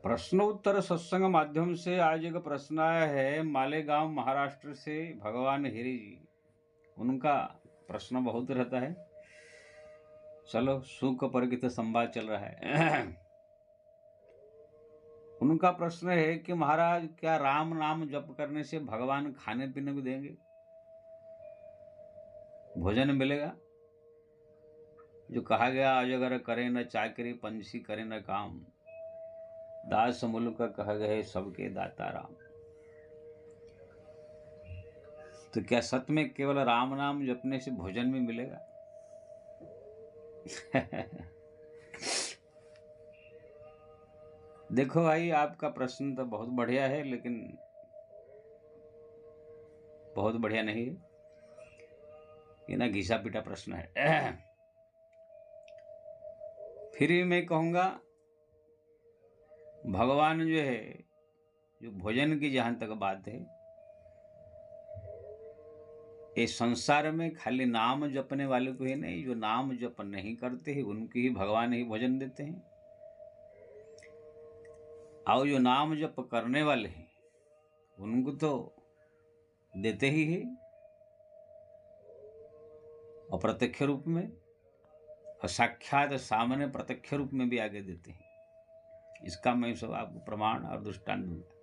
प्रश्नोत्तर सत्संग माध्यम से आज एक प्रश्न आया है मालेगांव महाराष्ट्र से भगवान हिरी जी। उनका प्रश्न बहुत रहता है। चलो सुख परिचित संवाद चल रहा है। उनका प्रश्न है कि महाराज क्या राम नाम जप करने से भगवान खाने पीने को देंगे, भोजन मिलेगा? जो कहा गया अजगर करे न चाकरी पंछी करे न काम, दास मुल्क कह गए सबके दाता राम। तो क्या सत्य में केवल राम नाम जपने से भोजन भी मिलेगा? देखो भाई, आपका प्रश्न तो बहुत बढ़िया है, लेकिन बहुत बढ़िया नहीं है। ये ना घिसा पीटा प्रश्न है। फिर भी मैं कहूँगा, भगवान जो है, जो भोजन की जहाँ तक बात है, ये संसार में खाली नाम जपने वाले को ही नहीं, जो नाम जप नहीं करते हैं उनकी ही भगवान ही भोजन देते हैं। और जो नाम जप करने वाले हैं उनको तो देते ही है, अप्रत्यक्ष रूप में, और साक्षात सामने प्रत्यक्ष रूप में भी आगे देते हैं। इसका मैं सब आपको प्रमाण और दृष्टांत दूंगा।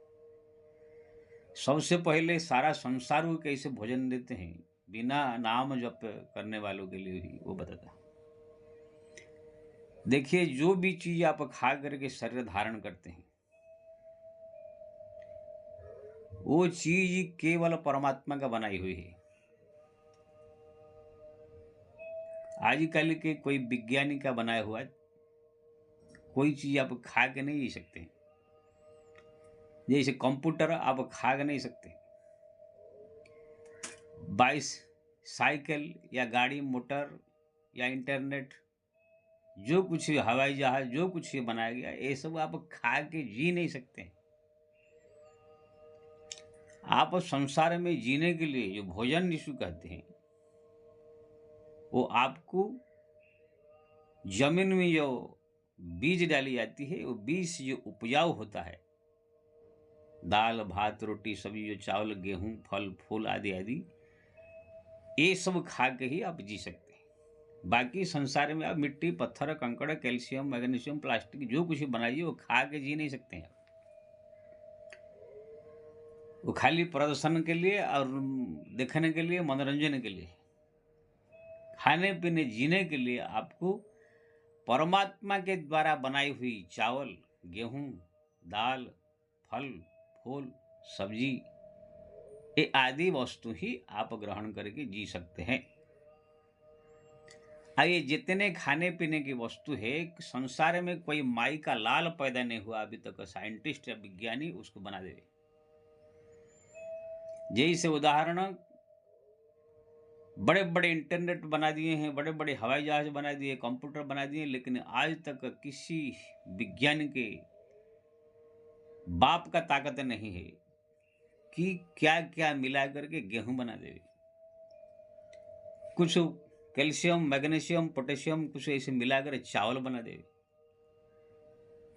सबसे पहले सारा संसार को कैसे भोजन देते हैं बिना नाम जप करने वालों के लिए ही वो बताता। देखिए, जो भी चीज आप खा करके शरीर धारण करते हैं वो चीज केवल परमात्मा का बनाई हुई है। आजकल के कोई विज्ञानी का बनाया हुआ कोई चीज आप खा के नहीं जी सकते। जैसे कंप्यूटर आप खा के नहीं सकते, बाइस साइकिल या गाड़ी मोटर या इंटरनेट, जो कुछ हवाई जहाज, जो कुछ ये बनाया गया, ये सब आप खा के जी नहीं सकते। आप संसार में जीने के लिए जो भोजन जिसको कहते हैं, वो आपको जमीन में जो बीज डाली जाती है, वो बीज जो उपजाऊ होता है, दाल भात रोटी सब्जी, जो चावल गेहूं फल फूल आदि आदि, ये सब खा के ही आप जी सकते हैं। बाकी संसार में आप मिट्टी पत्थर कंकड़ कैल्शियम मैग्नीशियम प्लास्टिक जो कुछ बनाइए वो खा के जी नहीं सकते हैं। वो खाली प्रदर्शन के लिए और देखने के लिए, मनोरंजन के लिए। खाने पीने जीने के लिए आपको परमात्मा के द्वारा बनाई हुई चावल गेहूं दाल फल फूल सब्जी, ये आदि वस्तु ही आप ग्रहण करके जी सकते हैं। ये जितने खाने पीने की वस्तु है, संसार में कोई माई का लाल पैदा नहीं हुआ अभी तक साइंटिस्ट या विज्ञानी उसको बना दे। जैसे उदाहरण, बड़े बड़े इंटरनेट बना दिए हैं, बड़े बड़े हवाई जहाज बना दिए, कंप्यूटर बना दिए, लेकिन आज तक किसी विज्ञान के बाप का ताकत नहीं है कि क्या क्या मिला करके गेहूं बना दे। कुछ कैल्शियम मैग्नीशियम पोटेशियम कुछ ऐसे मिलाकर चावल बना दे।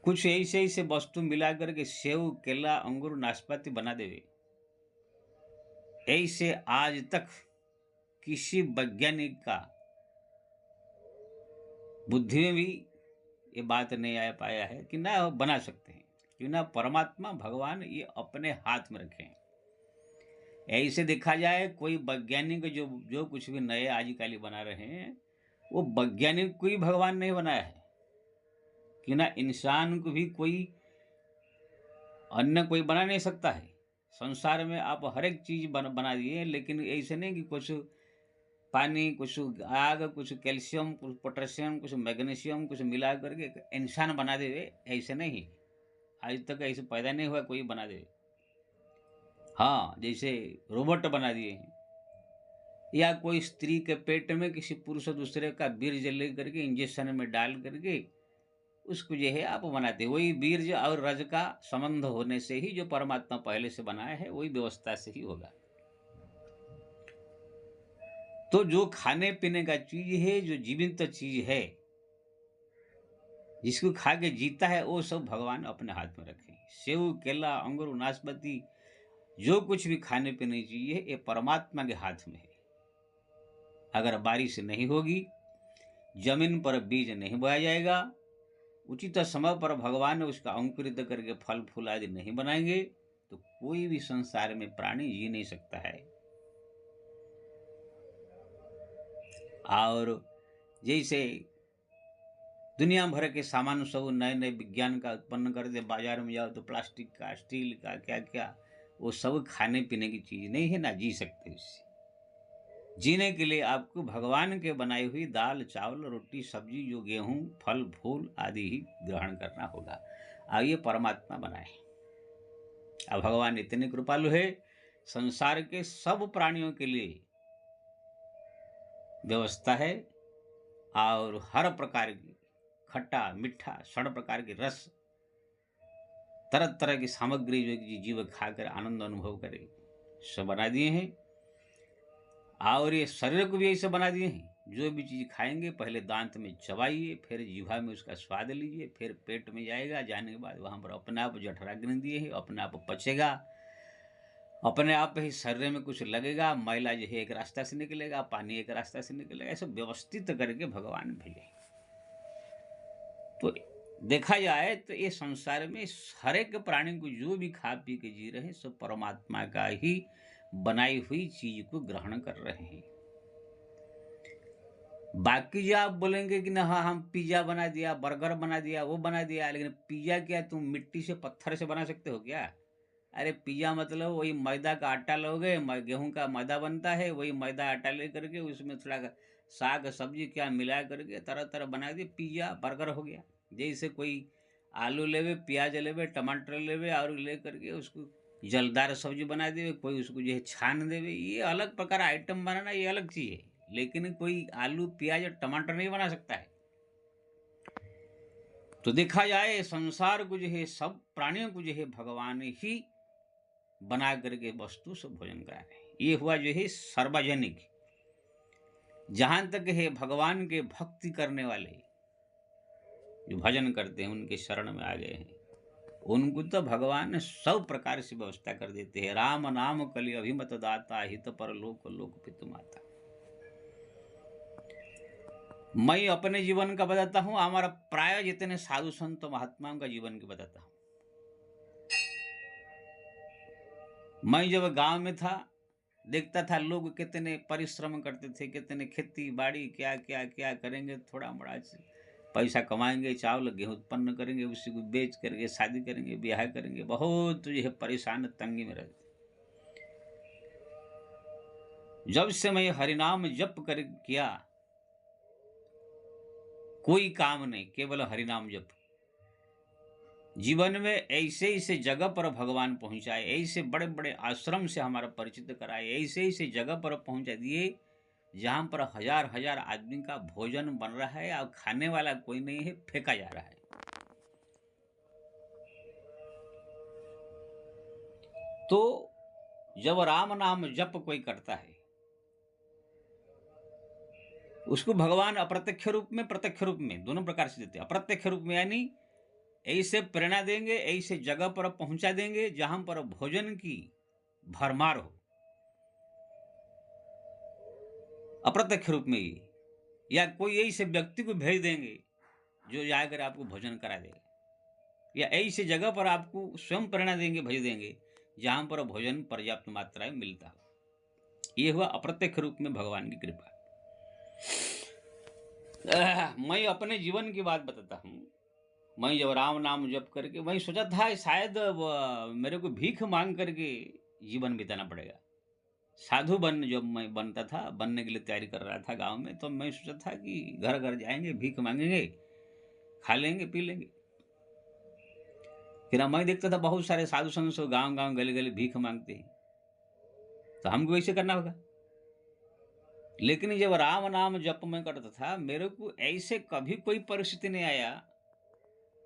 कुछ ऐसे ऐसे वस्तु मिलाकर के सेव केला अंगूर नाशपाती बना देवे। ऐसे आज तक किसी वैज्ञानिक का बुद्धि में भी ये बात नहीं आ पाया है कि ना बना सकते हैं, कि ना परमात्मा भगवान ये अपने हाथ में रखे हैं। ऐसे देखा जाए, कोई वैज्ञानिक जो जो कुछ भी नए आजकल बना रहे हैं, वो वैज्ञानिक को ही भगवान नहीं बनाया है, कि ना इंसान को भी कोई अन्य कोई बना नहीं सकता है। संसार में आप हर एक चीज बना दिए, लेकिन ऐसे नहीं कि कुछ पानी कुछ आग कुछ कैल्शियम कुछ पोटेशियम कुछ मैग्नीशियम कुछ मिला करके एक इंसान बना देवे, ऐसे नहीं। आज तक ऐसे पैदा नहीं हुआ कोई बना दे। हाँ, जैसे रोबोट बना दिए हैं, या कोई स्त्री के पेट में किसी पुरुष दूसरे का बीर्ज ले करके इंजेक्शन में डाल करके उसको जो है आप बनाते हैं। वही बीर्ज और रज का संबंध होने से ही जो परमात्मा पहले से बनाया है वही व्यवस्था से ही होगा। तो जो खाने पीने का चीज है, जो जीवित चीज है, जिसको खा के जीता है वो सब भगवान अपने हाथ में रखे। सेव, केला, अंगूर, नाशपाती, जो कुछ भी खाने पीने की चीज है ये परमात्मा के हाथ में है। अगर बारिश नहीं होगी, जमीन पर बीज नहीं बोया जाएगा, उचित समय पर भगवान उसका अंकुरित करके फल फूल आदि नहीं बनाएंगे, तो कोई भी संसार में प्राणी जी नहीं सकता है। और जैसे दुनिया भर के सामान सब नए नए विज्ञान का उत्पन्न कर दे, बाजार में जाओ तो प्लास्टिक का, स्टील का, क्या क्या, वो सब खाने पीने की चीज नहीं है, ना जी सकते उससे। जीने के लिए आपको भगवान के बनाई हुई दाल, चावल, रोटी, सब्जी, जो गेहूं, फल फूल आदि ही ग्रहण करना होगा। अब ये परमात्मा बनाए। अब भगवान इतने कृपालु है, संसार के सब प्राणियों के लिए व्यवस्था है, और हर प्रकार की खट्टा मीठा 6 प्रकार के रस, तरह तरह की सामग्री जो जीव खाकर आनंद अनुभव करे, सब बना दिए हैं। और ये शरीर को भी ऐसे बना दिए हैं, जो भी चीज खाएंगे पहले दांत में चबाइए, फिर जीभा में उसका स्वाद लीजिए, फिर पेट में जाएगा, जाने के बाद वहां पर अपने आप जठराग्नि दिए है, अपने आप पचेगा, अपने आप ही शरीर में कुछ लगेगा, मैला जो है एक रास्ता से निकलेगा, पानी एक रास्ता से निकलेगा, ऐसे व्यवस्थित करके भगवान भेजे। तो देखा जाए तो ये संसार में हर एक प्राणी को जो भी खा पी के जी रहे हैं, सब परमात्मा का ही बनाई हुई चीज को ग्रहण कर रहे हैं। बाकी जो आप बोलेंगे कि ना हाँ हम पिज्जा बना दिया, बर्गर बना दिया, वो बना दिया, लेकिन पिज्जा क्या तुम मिट्टी से पत्थर से बना सकते हो क्या? अरे पिज्जा मतलब वही मैदा का आटा लोगे, गेहूं का मैदा बनता है, वही मैदा आटा ले करके उसमें थोड़ा साग सब्जी क्या मिला करके तरह तरह बना दिए, पिज्जा बर्गर हो गया। जैसे कोई आलू लेवे, प्याज लेवे, टमाटर लेवे और ले करके उसको जलदार सब्जी बना देवे, कोई उसको जो है छान देवे, ये अलग प्रकार आइटम बनाना, ये अलग चीज है। लेकिन कोई आलू प्याज और टमाटर नहीं बना सकता है। तो देखा जाए संसार को जो है सब प्राणियों को जो है भगवान ही बना करके वस्तु से भोजन करा रहे हैं। ये हुआ जो है सार्वजनिक। जहां तक है भगवान के भक्ति करने वाले जो भजन करते हैं, उनके शरण में आ गए हैं, उनको तो भगवान सब प्रकार से व्यवस्था कर देते हैं। राम नाम कलि अभिमत दाता, हित पर लोक लोक पितु माता। मैं अपने जीवन का बताता हूँ, हमारा प्राय जितने साधु संत महात्माओं का जीवन का बताता हूँ। मैं जब गांव में था, देखता था लोग कितने परिश्रम करते थे, कितने खेती बाड़ी क्या क्या क्या करेंगे, थोड़ा बड़ा पैसा कमाएंगे, चावल गेहूं उत्पन्न करेंगे, उसी को बेच करके शादी करेंगे, ब्याह करेंगे, बहुत जो है परेशान तंगी में रहते। जब से मैं हरिनाम जप कर किया, कोई काम नहीं, केवल हरिनाम जप। जीवन में ऐसे ऐसे जगह पर भगवान पहुंचाए, ऐसे बड़े बड़े आश्रम से हमारा परिचित कराए, ऐसे ऐसे जगह पर पहुंचा दिए जहां पर हजार हजार आदमी का भोजन बन रहा है और खाने वाला कोई नहीं है, फेंका जा रहा है। तो जब राम नाम जप कोई करता है, उसको भगवान अप्रत्यक्ष रूप में प्रत्यक्ष रूप में दोनों प्रकार से देते हैं। अप्रत्यक्ष रूप में यानी ऐसे प्रेरणा देंगे, ऐसे जगह पर पहुंचा देंगे जहां पर भोजन की भरमार हो, अप्रत्यक्ष रूप में ही। या कोई ऐसे व्यक्ति को भेज देंगे जो जाकर आपको भोजन करा देगा, या ऐसी जगह पर आपको स्वयं प्रेरणा देंगे, भेज देंगे जहां पर भोजन पर्याप्त मात्रा में मिलता हो। यह हुआ अप्रत्यक्ष रूप में भगवान की कृपा। मैं अपने जीवन की बात बताता हूँ। मैं जब राम नाम जप करके, मैं सोचा था शायद मेरे को भीख मांग करके जीवन बिताना पड़ेगा। साधु बन जब मैं बनता था, बनने के लिए तैयारी कर रहा था गांव में, तो मैं सोचा था कि घर घर जाएंगे, भीख मांगेंगे, खा लेंगे, पी लेंगे। फिर मैं देखता था बहुत सारे साधु संत गांव गांव गली गली भीख मांगते हैं, तो हमको वैसे करना होगा। लेकिन जब राम नाम जप मैं करता था, मेरे को ऐसे कभी कोई परिस्थिति नहीं आया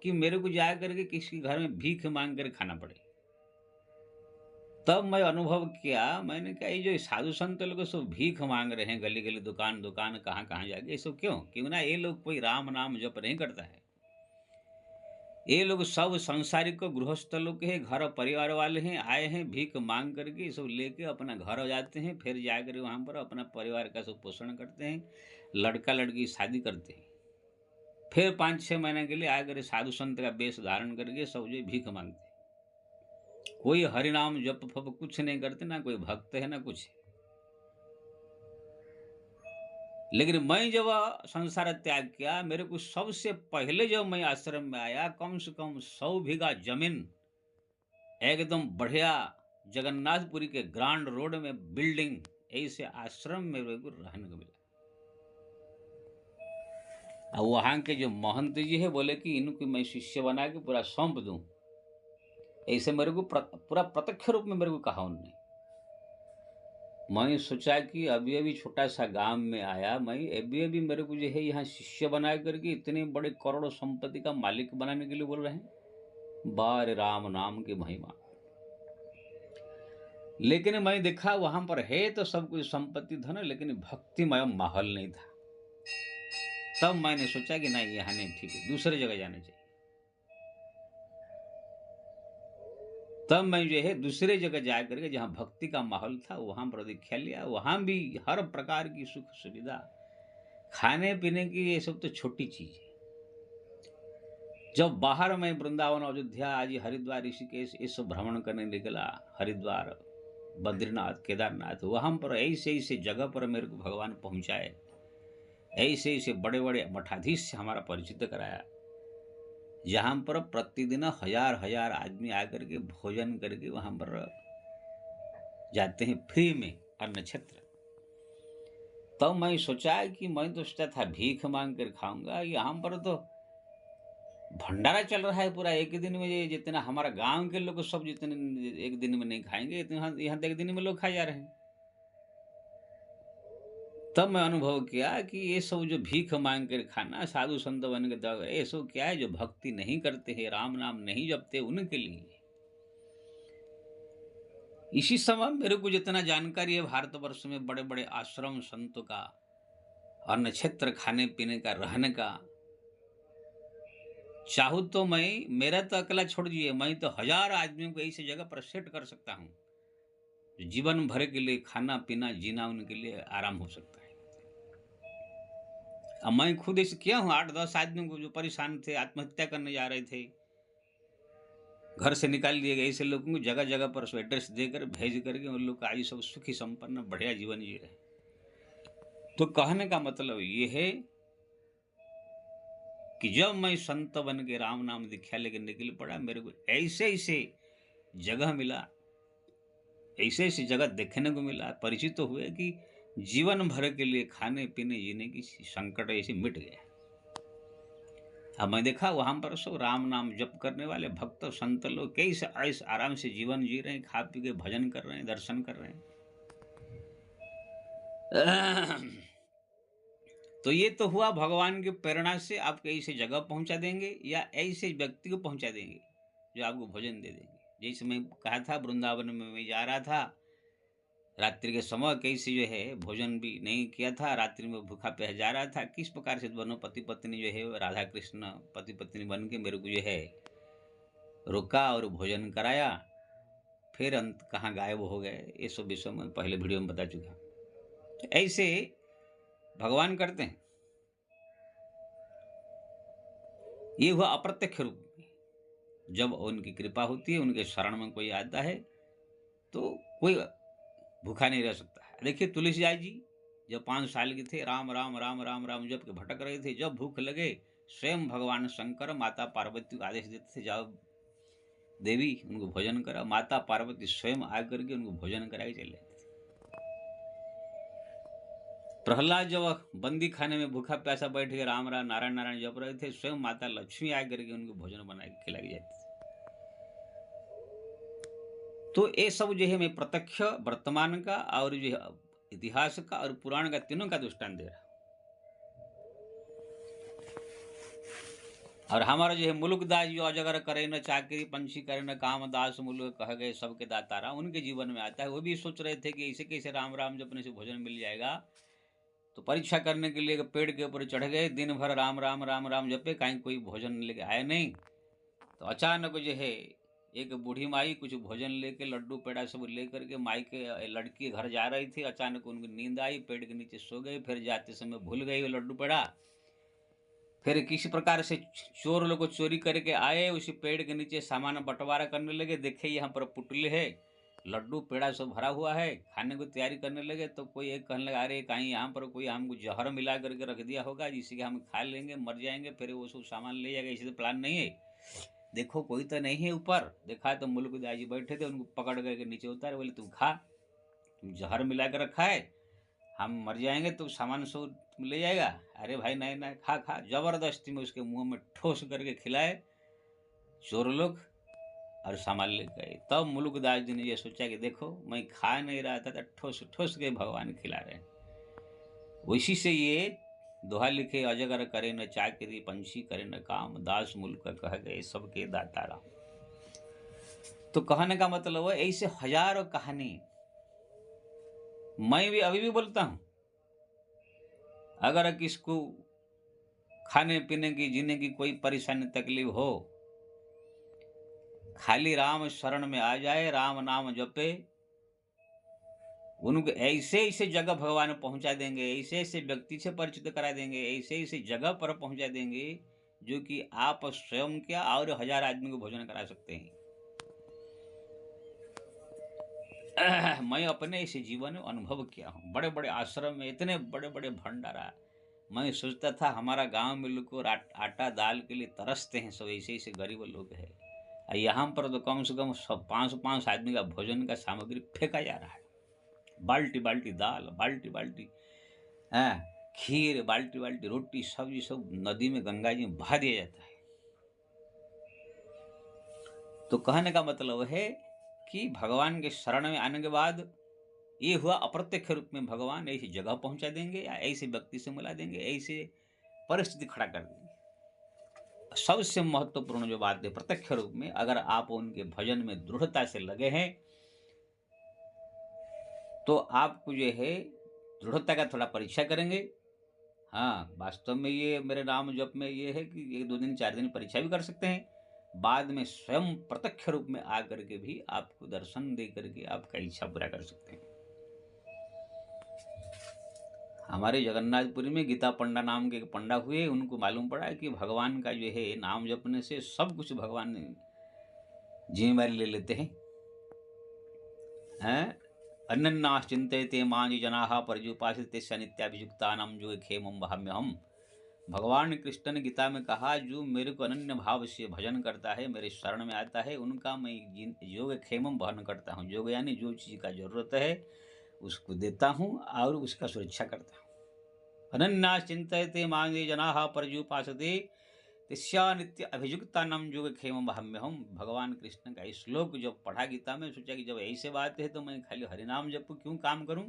कि मेरे को जा करके किसी घर में भीख मांग कर खाना पड़े। तब मैं अनुभव किया, मैंने कहा ये जो साधु संत लोग सब भीख मांग रहे हैं, गली गली दुकान दुकान कहाँ कहाँ जाके, ये सब क्यों? क्यों ना ये लोग कोई राम नाम जप नहीं करता है, ये लोग सब सांसारिक गृहस्थ लोग के हैं, घर परिवार वाले हैं, आए हैं भीख मांग करके, सब लेके अपना घर हो जाते हैं, फिर जाकर वहाँ पर अपना परिवार का सब पोषण करते हैं, लड़का लड़की की शादी करते हैं, फिर 5-6 महीने के लिए आकर साधु संत का वेश धारण करके सब जो भीख मांगते हैं। कोई हरिनाम जप फप कुछ नहीं करते, ना कोई भक्त है ना कुछ है। लेकिन मैं जब संसार त्याग किया, मेरे को सबसे पहले जब मैं आश्रम में आया, कम से कम 100 बीघा जमीन एकदम बढ़िया जगन्नाथपुरी के ग्रांड रोड में बिल्डिंग, ऐसे आश्रम में मेरे को रहने को मिला। और वहाँ के जो महंत जी है बोले कि इनको मैं शिष्य बना के पूरा सौंप दूं, ऐसे मेरे को पूरा प्रत्यक्ष रूप में मेरे को कहा उन्होंने। मैं सोचा कि अभी अभी छोटा सा गांव में आया, मैं अभी अभी मेरे को जो है यहाँ शिष्य बना करके इतने बड़े करोड़ों संपत्ति का मालिक बनाने के लिए बोल रहे हैं। बार राम नाम की महिमा। लेकिन मैं देखा वहां पर है तो सब कुछ संपत्ति धन, लेकिन भक्तिमय माहौल नहीं था। तब मैंने सोचा कि नहीं, यहाँ नहीं ठीक है, दूसरे जगह जाना चाहिए। तब मैं जो है दूसरे जगह जा करके जहाँ भक्ति का माहौल था वहां पर दीक्षा लिया। वहां भी हर प्रकार की सुख सुविधा, खाने पीने की, ये सब तो छोटी चीज है। जब बाहर में वृंदावन, अयोध्या, आज हरिद्वार, ऋषिकेश ये सब भ्रमण करने निकला, हरिद्वार, बद्रीनाथ, केदारनाथ, वहां पर ऐसे ऐसे जगह पर मेरे को भगवान पहुंचाए, ऐसे ऐसे बड़े बड़े मठाधीश से हमारा परिचित कराया, जहां पर प्रतिदिन हजार हजार आदमी आकर के भोजन करके वहां पर जाते हैं फ्री में, अन्न क्षेत्र। तब मैं सोचा कि मैं तो सोचा था भीख मांग कर खाऊंगा, यहाँ पर तो भंडारा चल रहा है पूरा। एक दिन में ये जितना हमारा गांव के लोग सब जितने एक दिन में नहीं खाएंगे, इतना यहाँ तो एक दिन में लोग खा जा रहे हैं। तब मैं अनुभव किया कि ये सब जो भीख मांग कर खाना, साधु संत बन के दवा, ये सब क्या है, जो भक्ति नहीं करते हैं, राम नाम नहीं जपते, उनके लिए। इसी समय मेरे को जितना जानकारी है भारतवर्ष में बड़े बड़े आश्रम संतों का, अन्न क्षेत्र, खाने पीने का, रहने का, चाहूँ तो मैं, मेरा तो अकेला छोड़ दीजिए, मैं तो 1000 आदमियों को ऐसी जगह पर सेट कर सकता हूँ, जीवन भर के लिए खाना पीना जीना उनके लिए आराम हो सकता है। अब मैं खुद ऐसे किया हूँ। 8-10 आदमियों को जो परेशान थे, आत्महत्या करने जा रहे थे, घर से निकाल दिए गए, ऐसे लोगों को जगह जगह पर एड्रेस देकर भेज करके उन लोग आज सब सुखी संपन्न बढ़िया जीवन जी रहे। तो कहने का मतलब ये है कि जब मैं संत बन के राम नाम दीक्षा लेकर निकल पड़ा, मेरे को ऐसे ऐसे जगह मिला, ऐसे ऐसी जगह देखने को मिला, परिचित तो हुए कि जीवन भर के लिए खाने पीने जीने की संकट ऐसे मिट गया। अब मैं देखा वहां पर सब राम नाम जप करने वाले भक्त संत लोग कैसे ऐसे आराम से जीवन जी रहे हैं, खा पी के भजन कर रहे हैं, दर्शन कर रहे हैं। तो ये तो हुआ भगवान की प्रेरणा से आपको ऐसे जगह पहुंचा देंगे या ऐसे व्यक्ति को पहुंचा देंगे जो आपको भोजन दे देंगे। जैसे मैं कहा था, वृंदावन में मैं जा रहा था रात्रि के समय, कैसे जो है भोजन भी नहीं किया था, रात्रि में भूखा प्यासा जा रहा था, किस प्रकार से दोनों पति पत्नी जो है राधा कृष्ण पति पत्नी बन के मेरे को जो है रोका और भोजन कराया, फिर अंत कहाँ गायब हो गए, ये सब विषय में पहले वीडियो में बता चुका। तो ऐसे भगवान करते हैं। ये हुआ अप्रत्यक्ष रूप में, जब उनकी कृपा होती है, उनके शरण में कोई आता है तो कोई भूखा नहीं रह सकता है। देखिए तुलसीदास जी जब 5 साल के थे, राम राम राम राम राम जब के भटक रहे थे, जब भूख लगे स्वयं भगवान शंकर माता पार्वती को आदेश देते थे, जाओ देवी उनको भोजन करा। माता पार्वती स्वयं आकर के उनको भोजन करा के चले जाते थे। प्रहलाद जब बंदी खाने में भूखा प्यासा बैठ के राम राम नारायण नारायण जप रहे थे, स्वयं माता लक्ष्मी आकर के उनको भोजन बना के खिलाई जाती थी। तो ये सब जो है मैं प्रत्यक्ष वर्तमान का और जो है इतिहास का और पुराण का, तीनों का दृष्टांत दे रहा हूं। और हमारा जो है मुलुकदास जो अजगर करे न चाकरी, पंछी करे न काम, दास मुलुक कह गए सबके दातारा, उनके जीवन में आता है। वो भी सोच रहे थे कि ऐसे कैसे राम राम जपने से भोजन मिल जाएगा। तो परीक्षा करने के लिए पेड़ के ऊपर चढ़ गए, दिन भर राम राम राम राम जपे, कहीं कोई भोजन लेके आए नहीं। तो अचानक जो है एक बूढ़ी माई कुछ भोजन लेके लड्डू पेड़ा सब लेकर के माई के लड़की के घर जा रही थी। अचानक उनको नींद आई, पेड़ के नीचे सो गई, फिर जाते समय भूल गई वो लड्डू पेड़ा। फिर किसी प्रकार से चोर लोग चोरी करके आए, उसी पेड़ के नीचे सामान बंटवारा करने लगे। देखे यहाँ पर पुटले है, लड्डू पेड़ा सब भरा हुआ है, खाने को तैयारी करने लगे। तो कोई एक कहने लगा, अरे कहीं यहाँ पर कोई हमको जहर मिला करके रख दिया होगा जिससे कि हम खा लेंगे, मर जाएंगे, फिर वो सब सामान ले जाएगा। इसी तो प्लान नहीं है। देखो कोई तो नहीं है ऊपर। देखा तो मुल्क दाजी बैठे थे, उनको पकड़ करके नीचे उतारे, बोले तुम खा, तुम जहर मिला कर रखा है, हम मर जाएंगे तो सामान सब ले जाएगा। अरे भाई नहीं नहीं, खा खा। जबरदस्ती में उसके मुंह में ठोस करके खिलाए चोर लोग और सामान ले गए। तब मुल्कदास जी ने ये सोचा कि देखो मैं खा नहीं रहा था तो ठोस ठोस के भगवान खिला रहे हैं। उसी से ये दोहा लिखे, अजगर करे न चाकरी, पंछी करे न काम, दास मुल्क कह गए सबके दाता राम। तो कहने का मतलब है ऐसे हजारों कहानी मैं भी अभी भी बोलता हूं। अगर किसको खाने पीने की, जीने की कोई परेशानी तकलीफ हो, खाली राम शरण में आ जाए, राम नाम जपे, उनको ऐसे ऐसे जगह भगवान पहुंचा देंगे, ऐसे ऐसे व्यक्ति से परिचित करा देंगे, ऐसे ऐसे जगह पर पहुंचा देंगे जो कि आप स्वयं क्या और 1000 आदमी को भोजन करा सकते हैं। मैं अपने इस जीवन में अनुभव किया हूँ। बड़े बड़े आश्रम में इतने बड़े बड़े भंडारा, मैं सोचता था हमारा गांव में लोग को आटा दाल के लिए तरसते हैं, सब ऐसे ऐसे गरीब लोग हैं। यहाँ पर तो कम से कम 500 आदमी का भोजन का सामग्री फेंका जा रहा है। बाल्टी बाल्टी दाल, बाल्टी बाल्टी खीर, बाल्टी बाल्टी रोटी, सब्जी सब नदी में, गंगा जी में बहा दिया जाता है। तो कहने का मतलब है कि भगवान के शरण में आने के बाद ये हुआ, अप्रत्यक्ष रूप में भगवान ऐसी जगह पहुंचा देंगे या ऐसे व्यक्ति से मिला देंगे, ऐसे परिस्थिति खड़ा कर देंगे। सबसे महत्वपूर्ण जो बात है, प्रत्यक्ष रूप में अगर आप उनके भजन में दृढ़ता से लगे हैं तो आपको जो है दृढ़ता का थोड़ा परीक्षा करेंगे। हाँ, वास्तव में ये मेरे नाम जप में ये है कि 1 2 दिन 4 दिन परीक्षा भी कर सकते हैं, बाद में स्वयं प्रत्यक्ष रूप में आकर के भी आपको दर्शन दे करके आपका इच्छा पूरा कर सकते हैं। हमारे जगन्नाथपुरी में गीता पंडा नाम के एक पंडा हुए, उनको मालूम पड़ा कि भगवान का जो है नाम जपने से सब कुछ भगवान जिम्मेदारी ले लेते हैं। अन्यन्नास चिंतयते मां जनाः पर्युपासते नित्याभियुक्तानां जो खेमं वहाम्यहम्। भगवान कृष्ण ने गीता में कहा, जो मेरे को अनन्य भाव से भजन करता है, मेरे शरण में आता है, उनका मैं योग खेमम वहन करता हूँ। योग यानी जो चीज़ का जरूरत है उसको देता हूँ और उसका सुरक्षा करता हूँ। अनन्यास चिंतयते मां ये जनाः पर्युपासते तस्या नित्य अभियुक्तानां योग खेमम वहाम्यहम्। भगवान कृष्ण का इस श्लोक जब पढ़ा गीता में, सोचा कि जब ऐसे बात है तो मैं खाली हरिनाम जप क्यों काम करूं।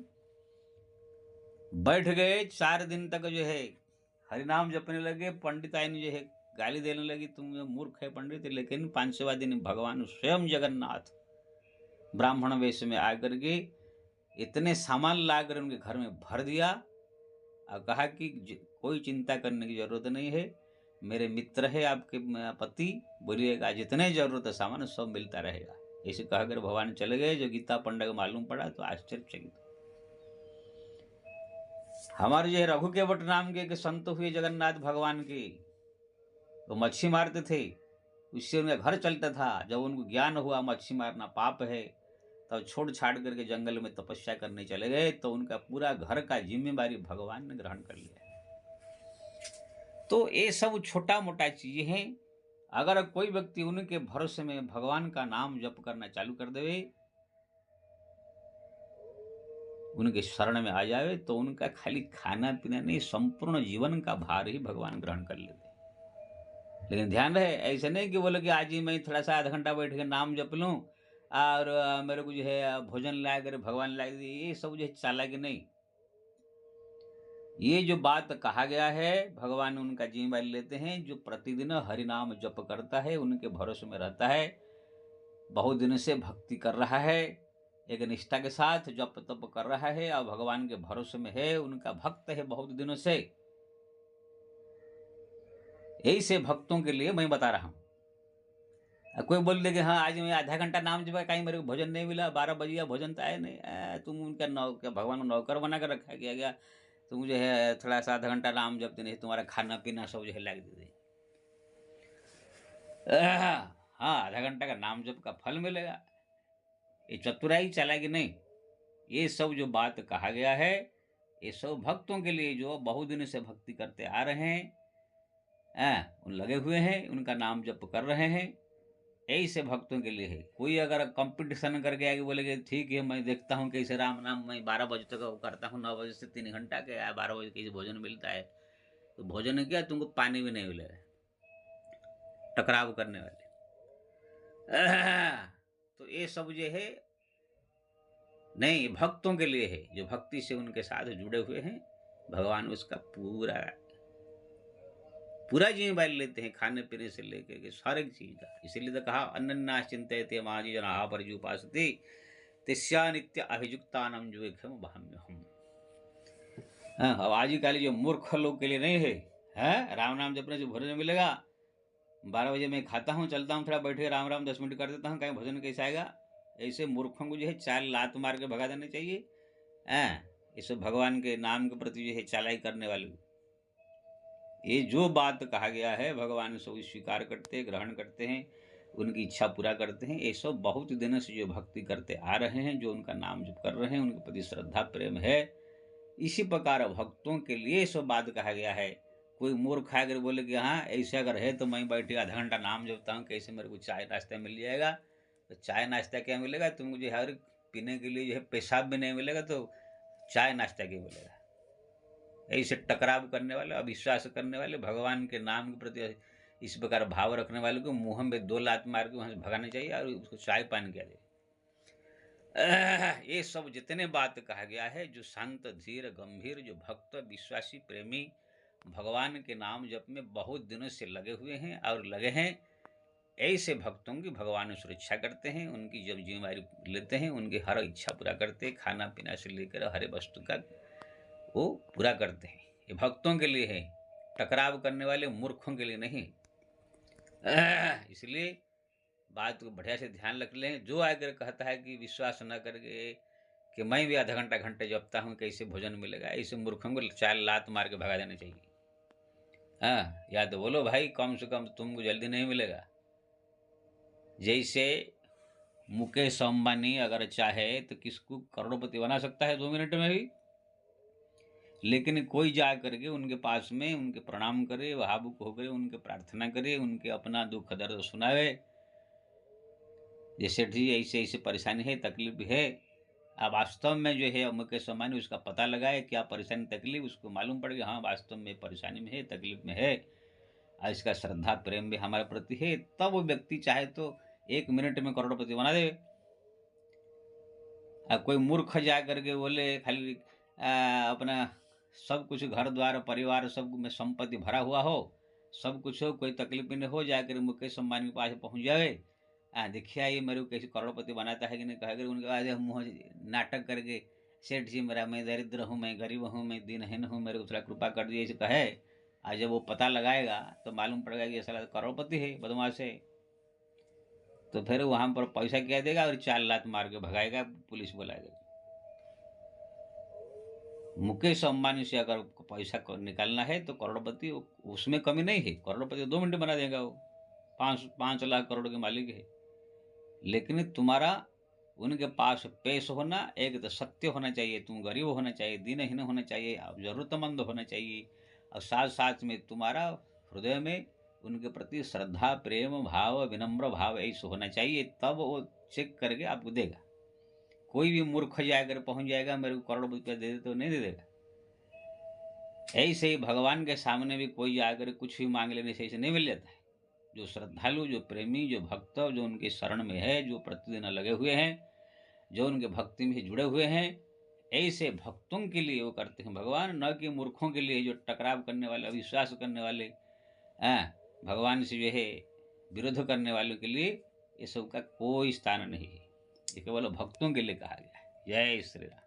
बैठ गए, 4 दिन तक जो है हरिनाम जपने लगे। पंडिताइन जो है गाली देने लगी, तुम मूर्ख है पंडित। लेकिन 5वें दिन भगवान स्वयं जगन्नाथ ब्राह्मण वेश में आकर के इतने सामान लाकर उनके घर में भर दिया और कहा कि कोई चिंता करने की जरूरत नहीं है, मेरे मित्र है आपके पति, बोलिएगा जितने जरूरत है सामान सब मिलता रहेगा। ऐसे कहकर भगवान चले गए। जो गीता पंडा को मालूम पड़ा तो आश्चर्यचकित। हमारे जो रघु के वट नाम के एक संत हुए जगन्नाथ भगवान के, वो मच्छी मारते थे, उससे उनका घर चलता था। जब उनको ज्ञान हुआ मच्छी मारना पाप है, तब छोड़ छाड़ करके जंगल में तपस्या करने चले गए। तो उनका पूरा घर का जिम्मेदारी भगवान ने ग्रहण कर लिया। तो ये सब छोटा मोटा चीजें हैं। अगर कोई व्यक्ति उनके भरोसे में भगवान का नाम जप करना चालू कर देवे, उनके शरण में आ जावे, तो उनका खाली खाना पीना नहीं, संपूर्ण जीवन का भार ही भगवान ग्रहण कर लेते। लेकिन ध्यान रहे, ऐसे नहीं कि बोले कि आज ही मैं थोड़ा सा आधा घंटा बैठ के नाम जप लूँ और मेरे को जो है भोजन ला कर भगवान ला दे, ये सब जो है चालाकी नहीं। ये जो बात कहा गया है, भगवान उनका जिम्मेदारी लेते हैं। जो प्रतिदिन हरिनाम जप करता है, उनके भरोसे में रहता है, बहुत दिन से भक्ति कर रहा है, एक निष्ठा के साथ जप तप कर रहा है और भगवान के भरोसे में है, उनका भक्त है बहुत दिनों से। ऐसे भक्तों के लिए मैं बता रहा हूं, कोई बोल दे कि हाँ आज मैं आधा घंटा नाम जपा, कहीं मेरे को भोजन नहीं मिला, 12 बज गया, भोजन तो आया नहीं। तुम उनका भगवान को नौकर बना कर रखा गया, तुम जो है थोड़ा सा आधा घंटा नाम जपते नहीं, तुम्हारा खाना पीना सब जो है लाग दे दे। हाँ, आधा घंटा का नाम जप का फल मिलेगा। ये चतुराई चलाएगी नहीं। ये सब जो बात कहा गया है, ये सब भक्तों के लिए जो बहुत दिन से भक्ति करते आ रहे हैं, उन लगे हुए हैं, उनका नाम जप कर रहे हैं, ऐसे भक्तों के लिए है। कोई अगर कंपटीशन करके आगे बोलेगा ठीक है मैं देखता हूँ कैसे राम नाम मैं 12 बजे तक करता हूँ, 9 बजे से 3 घंटा के 12 बजे कैसे भोजन मिलता है, तो भोजन क्या तुमको पानी भी नहीं मिलेगा, टकराव करने वाले। तो ये सब जो है नहीं, भक्तों के लिए है, जो भक्ति से उनके साथ जुड़े हुए हैं, भगवान उसका पूरा पूरा जिम्मेदारी लेते हैं, खाने पीने से लेकर के सारे चीज का। इसीलिए तो कहा अन्नन्ना चिंतयते माजी जना परिजुपासते तिस्या नित्य अभियुक्तानम जो एकम भाम्यहम। अब आजकल जो मूर्ख लोग के लिए नहीं है, राम नाम जपने से भोजन मिलेगा। 12 बजे मैं खाता हूँ, चलता हूँ, थोड़ा बैठे राम राम 10 मिनट कर देता हूँ, कहीं भोजन कैसे आएगा। ऐसे मूर्खों को जो है 4 लात मार के भगा देना चाहिए। इसे भगवान के नाम के प्रति जो है चालाई करने वाले, ये जो बात कहा गया है भगवान सब स्वीकार करते हैं, ग्रहण करते हैं, उनकी इच्छा पूरा करते हैं। ये सब बहुत दिनों से जो भक्ति करते आ रहे हैं, जो उनका नाम जप कर रहे हैं, उनके प्रति श्रद्धा प्रेम है। इसी प्रकार भक्तों के लिए सब बात कहा गया है। कोई मूर्ख अगर बोले कि हाँ ऐसे अगर है तो मैं बैठे आधा घंटा नाम जपता हूँ, कैसे मेरे को चाय नाश्ता मिल जाएगा। तो चाय नाश्ता क्या मिलेगा तुमको, जो हर पीने के लिए जो है पेशाब भी नहीं मिलेगा, तो चाय नाश्ता क्या मिलेगा। ऐसे टकराव करने वाले, अविश्वास करने वाले, भगवान के नाम के प्रति इस प्रकार भाव रखने वाले को मुँह में 2 लात मार के वहाँ से भगाना चाहिए और उसको चाय पान किया जाए। ये सब जितने बात कहा गया है, जो शांत धीर गंभीर, जो भक्त विश्वासी प्रेमी भगवान के नाम जप में बहुत दिनों से लगे हुए हैं और लगे हैं, ऐसे भक्तों की भगवान सुरक्षा करते हैं, उनकी जब जिम्मेदारी लेते हैं, उनकी हर इच्छा पूरा करते हैं, खाना पीना से लेकर हर वस्तु का वो पूरा करते हैं। ये भक्तों के लिए है, टकराव करने वाले मूर्खों के लिए नहीं। इसलिए बात को बढ़िया से ध्यान रख लें। जो आकर कहता है कि विश्वास न करके कि मैं भी आधा घंटा घंटे जपता हूँ कैसे भोजन मिलेगा, ऐसे मूर्खों को 4 लात मार के भगा देना चाहिए। या तो बोलो भाई कम से कम तुमको जल्दी नहीं मिलेगा। जैसे मुकेश अंबानी अगर चाहे तो किसको करोड़पति बना सकता है 2 मिनट में भी, लेकिन कोई जा करके उनके पास में उनके प्रणाम करे, भावुक होकर उनके प्रार्थना करे, उनके अपना दुख दर्द सुनावे, जैसे जी ऐसे ऐसे परेशानी है, तकलीफ है। अब वास्तव में जो है मुकेश अंबानी उसका पता लगाए, क्या परेशानी तकलीफ, उसको मालूम पड़ गया हाँ वास्तव में परेशानी में है, तकलीफ में है, और इसका श्रद्धा प्रेम भी हमारे प्रति है, तब वो व्यक्ति चाहे तो 1 मिनट में करोड़पति बना दे। कोई मूर्ख जा करके बोले खाली अपना सब कुछ घर द्वार परिवार सब में संपत्ति भरा हुआ हो, सब कुछ हो, कोई तकलीफ नहीं हो, जाकर मुकेश अंबानी के पास पहुंच जावे, देखिए ये मेरे को कैसे करोड़पति बनाता है कि नहीं, कहेगा उनके बाद मुँह नाटक करके सेठ जी मेरा मैं दरिद्र हूँ, मैं गरीब हूँ, मैं दिनहीन हूँ, मेरे को थोड़ा कृपा कर दिए ऐसे कहे। आज जब वो पता लगाएगा तो मालूम पड़ेगा कि साला करोड़पति है, बदमाश है, तो फिर वहाँ पर पैसा क्या देगा और 4 लात मार के भगाएगा, पुलिस बुलाएगा। मुकेश अंबानी से अगर पैसा निकालना है तो करोड़पति उसमें कमी नहीं है, करोड़पति 2 मिनट बना देगा, वो 5 लाख करोड़ के मालिक है। लेकिन तुम्हारा उनके पास पेश होना, एक तो सत्य होना चाहिए, तुम गरीब होना चाहिए, दीनहीन होना चाहिए, आप जरूरतमंद होना चाहिए, और साथ साथ में तुम्हारा हृदय में उनके प्रति श्रद्धा प्रेम भाव विनम्र भाव ऐसे होना चाहिए, तब वो चेक करके आपको देगा। कोई भी मूर्ख जाकर पहुंच जाएगा मेरे को करोड़ रुपया दे दे तो नहीं दे देगा। ऐसे ही भगवान के सामने भी कोई आकर कुछ भी मांग लेने से ऐसे नहीं मिल जाता है। जो श्रद्धालु, जो प्रेमी, जो भक्त, जो उनके शरण में है, जो प्रतिदिन लगे हुए हैं, जो उनके भक्ति में जुड़े हुए हैं, ऐसे भक्तों के लिए वो करते हैं भगवान, न कि मूर्खों के लिए, जो टकराव करने वाले, अविश्वास करने वाले, भगवान से जो है विरोध करने वालों के लिए ये सब का कोई स्थान नहीं है। ये केवल भक्तों के लिए कहा गया है। जय श्री राम।